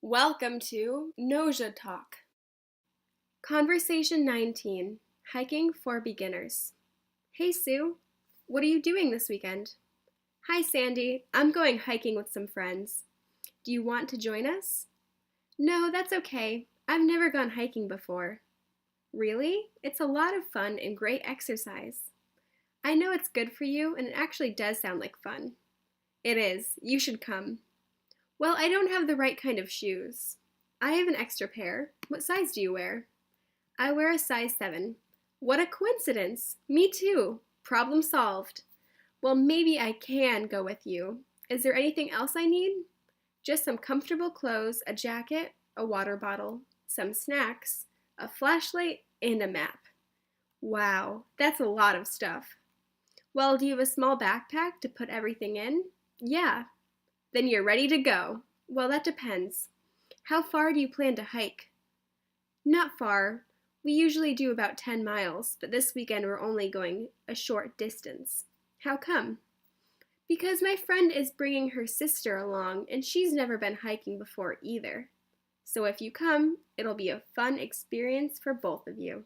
Welcome to Noja Talk. Conversation 19, Hiking for Beginners. Hey Sue, what are you doing this weekend? Hi Sandy, I'm going hiking with some friends. Do you want to join us? No, that's okay. I've never gone hiking before. Really? It's a lot of fun and great exercise. I know it's good for you and it actually does sound like fun. It is. You should come. Well, I don't have the right kind of shoes. I have an extra pair. What size do you wear? I wear a size 7. What a coincidence! Me too. Problem solved. Well, maybe I can go with you. Is there anything else I need? Just some comfortable clothes, a jacket, a water bottle, some snacks, a flashlight, and a map. Wow, that's a lot of stuff. Well, do you have a small backpack to put everything in? Yeah. Then you're ready to go. Well, that depends. How far do you plan to hike? Not far. We usually do about 10 miles, but this weekend we're only going a short distance. How come? Because my friend is bringing her sister along, and she's never been hiking before either. So if you come, it'll be a fun experience for both of you.